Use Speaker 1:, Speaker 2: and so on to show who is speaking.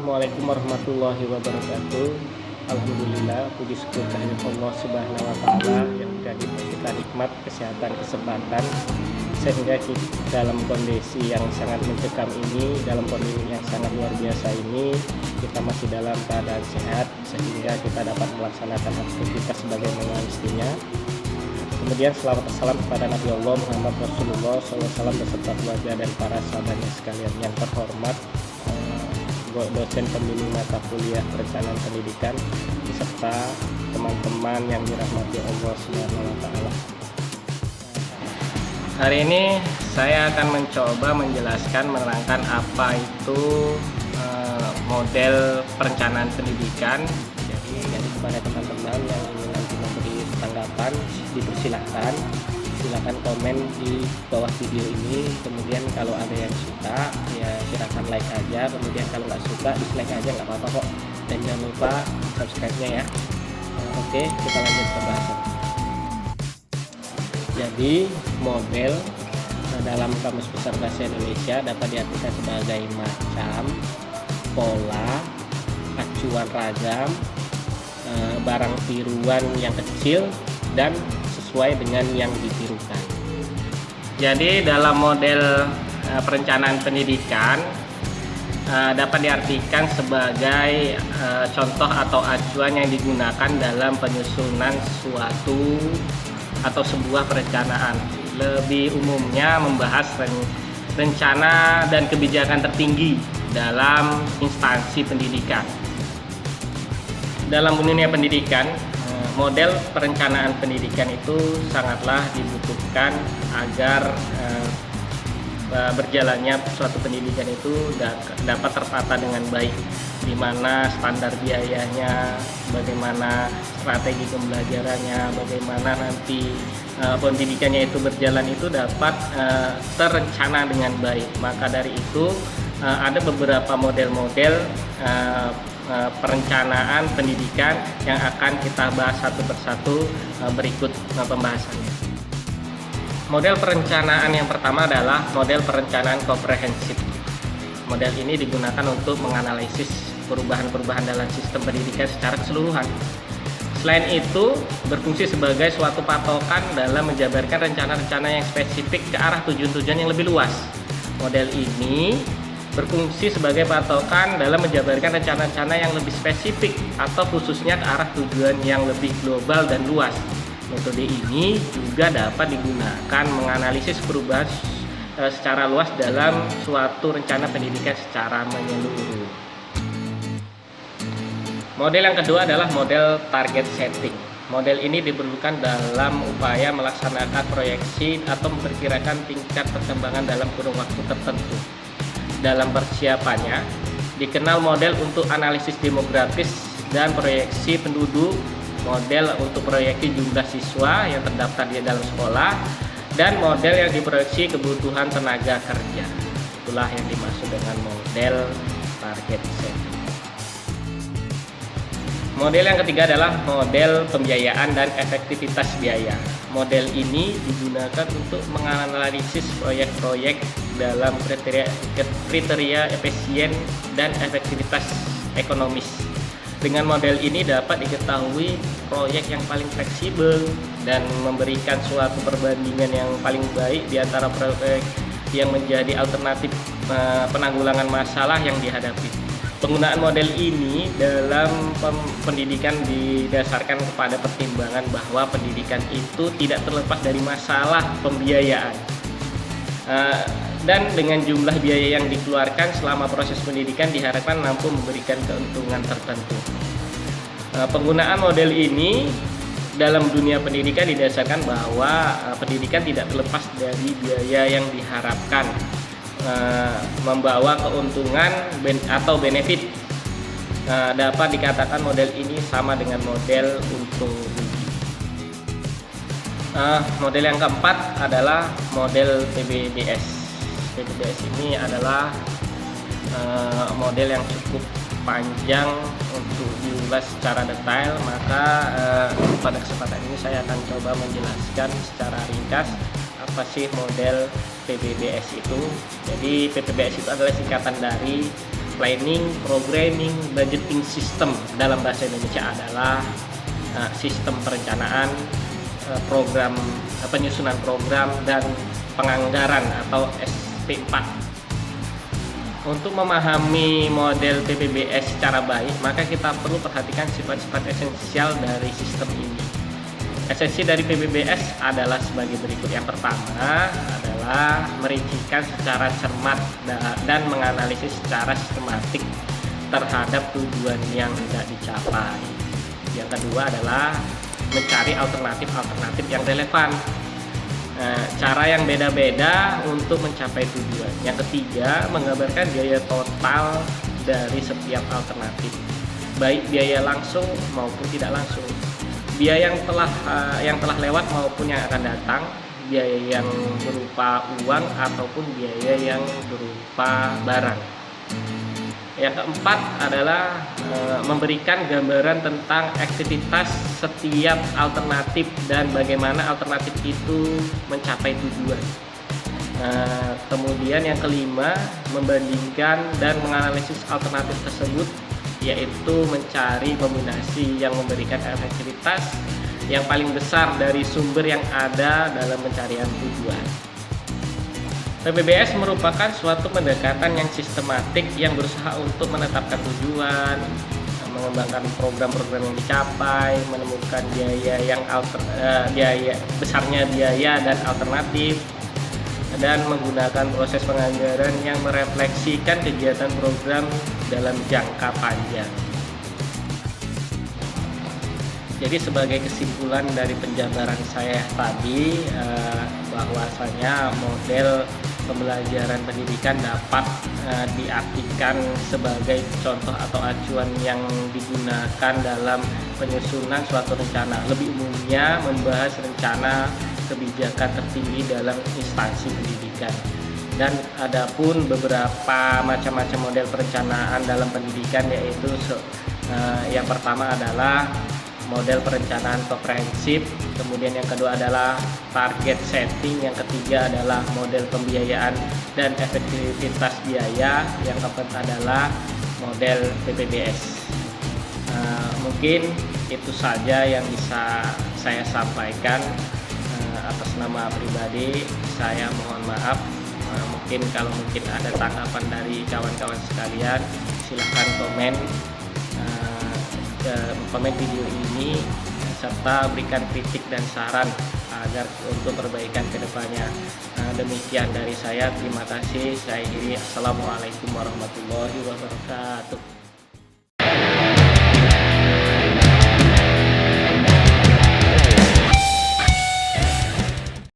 Speaker 1: Assalamualaikum warahmatullahi wabarakatuh. Alhamdulillah, puji syukur kehadirat Allah Subhanahu wa Ta'ala yang sudah diberi kita nikmat kesehatan, kesempatan, sehingga kita dalam kondisi yang sangat mencekam ini, dalam kondisi yang sangat luar biasa ini, kita masih dalam keadaan sehat, sehingga kita dapat melaksanakan aktivitas sebagaimana mestinya. Kemudian selawat salam kepada Nabi Allah Muhammad Rasulullah SAW beserta keluarga dan para sahabatnya sekalian. Yang terhormat dosen pembimbing mata kuliah perencanaan pendidikan beserta teman-teman yang dirahmati Allah Subhanahu wa Ta'ala. Hari ini saya akan mencoba menjelaskan menerangkan apa itu model perencanaan pendidikan. Jadi kepada teman-teman yang ingin nanti memberi tanggapan, dipersilahkan, silakan komen di bawah video ini. Kemudian kalau ada yang suka ya silakan like aja, kemudian kalau nggak suka dislike aja, nggak apa-apa kok, dan jangan lupa subscribe-nya ya. Oke, kita lanjut ke pembahasan. Jadi model dalam Kamus Besar Bahasa Indonesia dapat diartikan sebagai macam, pola, acuan ragam, barang tiruan yang kecil dan sesuai dengan yang ditirukan. Jadi dalam model perencanaan pendidikan dapat diartikan sebagai contoh atau acuan yang digunakan dalam penyusunan suatu atau sebuah perencanaan. Lebih umumnya membahas rencana dan kebijakan tertinggi dalam instansi pendidikan. Dalam dunia pendidikan, model perencanaan pendidikan itu sangatlah dibutuhkan agar berjalannya suatu pendidikan itu dapat tertata dengan baik, di mana standar biayanya, bagaimana strategi pembelajarannya, bagaimana nanti pendidikannya itu berjalan itu dapat terencana dengan baik. Maka dari itu ada beberapa model-model perencanaan pendidikan yang akan kita bahas satu persatu berikut pembahasannya. Model perencanaan yang pertama adalah model perencanaan komprehensif. Model ini digunakan untuk menganalisis perubahan-perubahan dalam sistem pendidikan secara keseluruhan. Selain itu, berfungsi sebagai suatu patokan dalam menjabarkan rencana-rencana yang spesifik ke arah tujuan-tujuan yang lebih luas. Model ini berfungsi sebagai patokan dalam menjabarkan rencana-rencana yang lebih spesifik atau khususnya ke arah tujuan yang lebih global dan luas. Metode ini juga dapat digunakan menganalisis perubahan secara luas dalam suatu rencana pendidikan secara menyeluruh. Model yang kedua adalah model target setting. Model ini diperlukan dalam upaya melaksanakan proyeksi atau memperkirakan tingkat perkembangan dalam kurun waktu tertentu. Dalam persiapannya, dikenal model untuk analisis demografis dan proyeksi penduduk, model untuk proyeksi jumlah siswa yang terdaftar di dalam sekolah, dan model yang diproyeksi kebutuhan tenaga kerja. Itulah yang dimaksud dengan model target setting. Model yang ketiga adalah model pembiayaan dan efektivitas biaya. Model ini digunakan untuk menganalisis proyek-proyek dalam kriteria efisien dan efektivitas ekonomis. Dengan model ini dapat diketahui proyek yang paling fleksibel dan memberikan suatu perbandingan yang paling baik di antara proyek yang menjadi alternatif penanggulangan masalah yang dihadapi. Penggunaan model ini dalam pendidikan didasarkan kepada pertimbangan bahwa pendidikan itu tidak terlepas dari masalah pembiayaan. Dan dengan jumlah biaya yang dikeluarkan selama proses pendidikan diharapkan mampu memberikan keuntungan tertentu. Penggunaan model ini dalam dunia pendidikan didasarkan bahwa pendidikan tidak terlepas dari biaya yang diharapkan membawa keuntungan atau benefit. Dapat dikatakan model ini sama dengan model untung rugi. Model yang keempat adalah model PBBS. PBBS ini adalah model yang cukup panjang untuk diulas secara detail, maka pada kesempatan ini saya akan coba menjelaskan secara ringkas apa sih model PBBS itu. Jadi PBBS itu adalah singkatan dari planning, programming, budgeting system dalam bahasa Indonesia adalah sistem perencanaan, program penyusunan program dan penganggaran atau SP4. Untuk memahami model PPBS secara baik, maka kita perlu perhatikan sifat-sifat esensial dari sistem ini. Esensi dari PPBS adalah sebagai berikut. Yang pertama adalah merincikan secara cermat dan menganalisis secara sistematik terhadap tujuan yang tidak dicapai. Yang kedua adalah mencari alternatif-alternatif yang relevan. Cara yang beda-beda untuk mencapai tujuan. Yang ketiga, menggambarkan biaya total dari setiap alternatif, baik biaya langsung maupun tidak langsung, biaya yang telah lewat maupun yang akan datang, biaya yang berupa uang ataupun biaya yang berupa barang. Yang keempat adalah memberikan gambaran tentang aktivitas setiap alternatif dan bagaimana alternatif itu mencapai tujuan. Kemudian yang kelima, membandingkan dan menganalisis alternatif tersebut, yaitu mencari kombinasi yang memberikan efektivitas yang paling besar dari sumber yang ada dalam pencarian tujuan. PPBS merupakan suatu pendekatan yang sistematik yang berusaha untuk menetapkan tujuan, mengembangkan program-program yang dicapai, menemukan besarnya biaya dan alternatif, dan menggunakan proses penganggaran yang merefleksikan kegiatan program dalam jangka panjang. Jadi sebagai kesimpulan dari penjabaran saya tadi, bahwasanya model pembelajaran pendidikan dapat diartikan sebagai contoh atau acuan yang digunakan dalam penyusunan suatu rencana. Lebih umumnya membahas rencana kebijakan tertinggi dalam instansi pendidikan. Dan adapun beberapa macam-macam model perencanaan dalam pendidikan, yaitu yang pertama adalah model perencanaan komprehensif, kemudian yang kedua adalah target setting, yang ketiga adalah model pembiayaan dan efektivitas biaya, yang keempat adalah model PPBS. Mungkin itu saja yang bisa saya sampaikan. Atas nama pribadi saya mohon maaf. Mungkin kalau ada tanggapan dari kawan-kawan sekalian, silahkan komen video ini serta berikan kritik dan saran agar untuk perbaikan kedepannya. Demikian dari saya, terima kasih. Saya akhiri. Assalamualaikum warahmatullahi wabarakatuh.